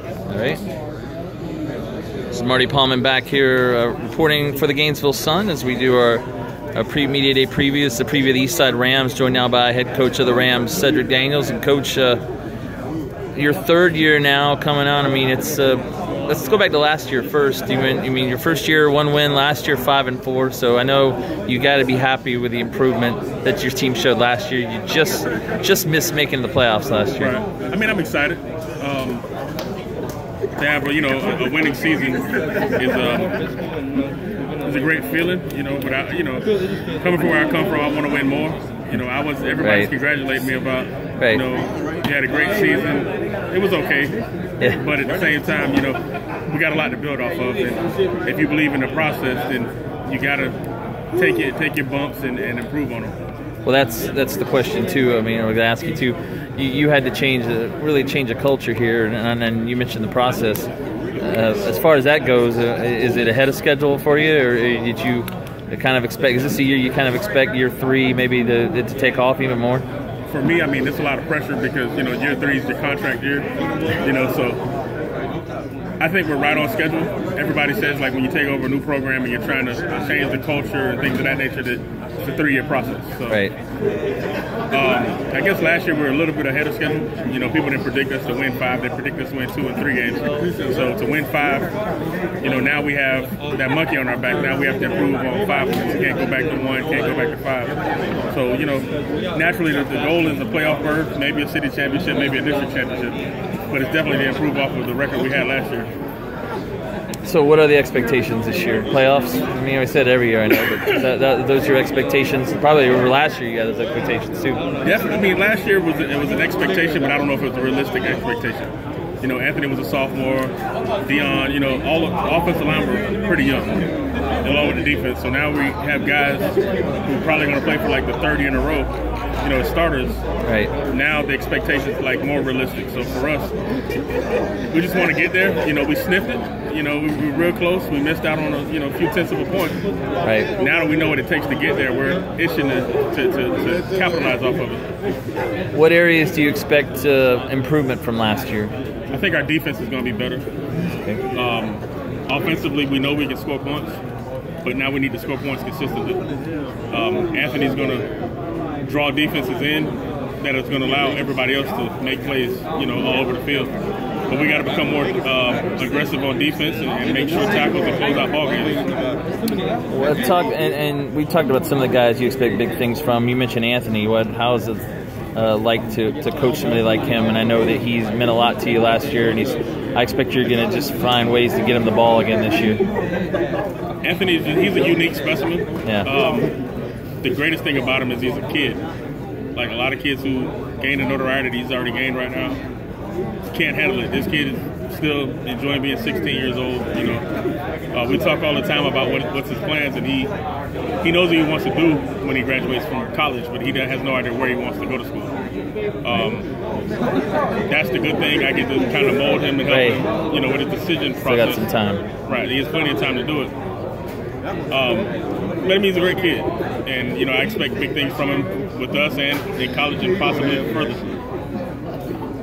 All right. This is Marty Palman back here reporting for the Gainesville Sun as we do our media day preview. It's the preview of the Eastside Rams, joined now by head coach of the Rams, Cedderick Daniels. And coach, your third year now coming on. I mean, it's let's go back to last year first. You mean your first year 1 win, last year 5-4. So I know you got to be happy with the improvement that your team showed last year. You just missed making the playoffs last year. Right. I mean, I'm excited. To have a winning season is a great feeling. Without coming from where I come from, I want to win more. Everybody's congratulating me about you had a great season. It was okay, but at the same time, we got a lot to build off of. And if you believe in the process, then you got to take your bumps and improve on them. Well, that's the question too. I mean, I'm going to ask you too. You had to really change a culture here, and you mentioned the process. As far as that goes, is it ahead of schedule for you, or did you kind of expect? Is this a year you kind of expect year 3 maybe to take off even more? For me, I mean, there's a lot of pressure because year 3 is your contract year. So I think we're right on schedule. Everybody says like when you take over a new program and you're trying to change the culture and things of that nature, that it's a 3-year process. So, right. I guess last year we were a little bit ahead of schedule. People didn't predict us to win 5; they predicted us to win 2 and 3 games. So to win 5, now we have that monkey on our back. Now we have to improve on 5. We can't go back to 1, can't go back to 5. So naturally the goal is a playoff berth, maybe a city championship, maybe a district championship. But it's definitely to improve off of the record we had last year. So what are the expectations this year? Playoffs? I mean, I said every year, I know, but those are your expectations. Probably over last year you had those expectations too. Yes, I mean, last year was an expectation, but I don't know if it was a realistic expectation. Anthony was a sophomore, Dion, all the offensive line were pretty young, along with the defense. So now we have guys who are probably going to play for like the 30 in a row, as starters. Right. Now the expectations like more realistic. So for us, we just want to get there. We sniffed it. We were real close. We missed out on a few tenths of a point. Right. Now that we know what it takes to get there, we're itching to capitalize off of it. What areas do you expect improvement from last year? I think our defense is going to be better. Okay. Offensively, we know we can score points, but now we need to score points consistently. Anthony's going to draw defenses in that is going to allow everybody else to make plays, all over the field. But we got to become more aggressive on defense and make sure tackles and close out ball games. Well, we talked about some of the guys you expect big things from. You mentioned Anthony. How is it like to coach somebody like him? And I know that he's meant a lot to you last year, and I expect you're going to just find ways to get him the ball again this year. Anthony, he's a unique specimen. Yeah. The greatest thing about him is he's a kid. Like a lot of kids who gain the notoriety he's already gained right now, can't handle it. This kid is still enjoying being 16 years old. We talk all the time about what's his plans, and he knows what he wants to do when he graduates from college, but he has no idea where he wants to go to school. That's the good thing. I get to kind of mold him and help him, with his decision process. Still got some time. Right. He has plenty of time to do it. But I mean, he's a great kid, and I expect big things from him with us and in college and possibly further.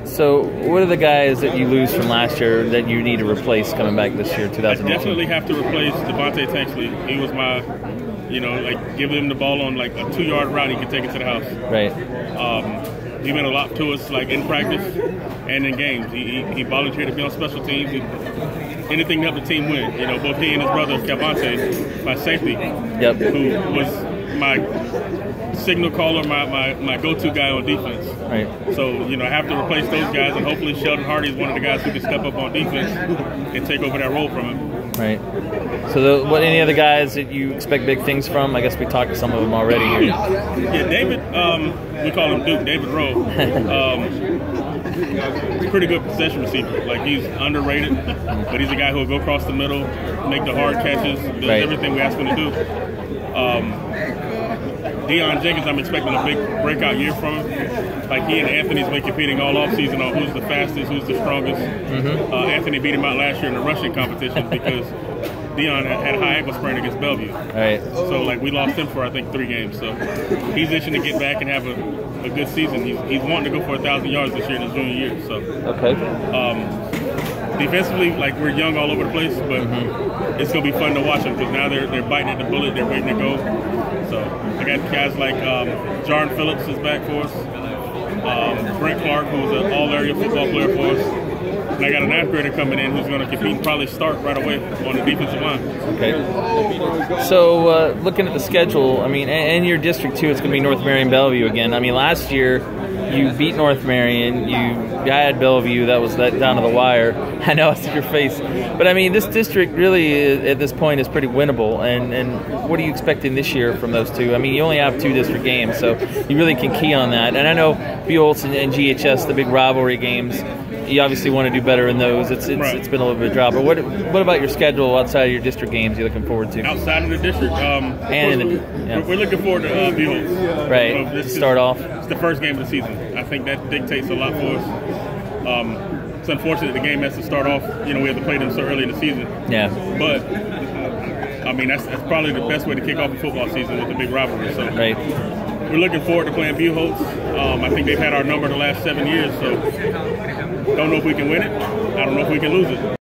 So, what are the guys that you lose from last year that you need to replace coming back this year, 2018? I definitely have to replace Devontae Tanksley. He was my, giving him the ball on like a 2-yard route, he could take it to the house. Right. He meant a lot to us, like in practice and in games. He volunteered to be on special teams. Anything to help the team win. Both he and his brother Cavante, my safety, who was my signal caller, my go-to guy on defense. Right. So, I have to replace those guys, and hopefully Sheldon Hardy is one of the guys who can step up on defense and take over that role from him. Right. So, what any other guys that you expect big things from? I guess we talked to some of them already here. Yeah, David, we call him Duke, David Rowe. Pretty good possession receiver. Like, he's underrated, but he's a guy who will go across the middle, make the hard catches, does everything we ask him to do. Deion Jenkins, I'm expecting a big breakout year from him. Like, he and Anthony's been competing all offseason on who's the fastest, who's the strongest. Anthony beat him out last year in the rushing competition because Deion had a high ankle sprain against Bellevue. Right. So, like, we lost him for, I think, 3 games. So, he's itching to get back and have a good season. He's wanting to go for 1,000 yards this year in his junior year. So, okay. defensively, like we're young all over the place, but it's gonna be fun to watch them because now they're biting at the bullet, they're waiting to go. So I got guys like Jarn Phillips is back for us, Brent Clark, who's an all-area football player for us. And I got a 9th grader coming in who's going to compete and probably start right away on the defensive line. Okay. So looking at the schedule, I mean, and your district too, it's going to be North Marion Bellevue again. I mean, last year you beat North Marion, you had Bellevue, that was down to the wire. I know, I see your face. But I mean, this district really at this point is pretty winnable. And what are you expecting this year from those two? I mean, you only have 2 district games, so you really can key on that. And I know Buoltz and GHS, the big rivalry games, you obviously want to do better in those. It's been a little bit of a drop. But what about your schedule outside of your district games you're looking forward to? Outside of the district? We're looking forward to Buoltz. Right, start off. It's the first game of the season. I think that dictates a lot for us. It's unfortunate the game has to start off, we have to play them so early in the season. Yeah. But, I mean, that's probably the best way to kick off a football season with a big rivalry. So right. We're looking forward to playing Buoltz. I think they've had our number the last 7 years, so don't know if we can win it. I don't know if we can lose it.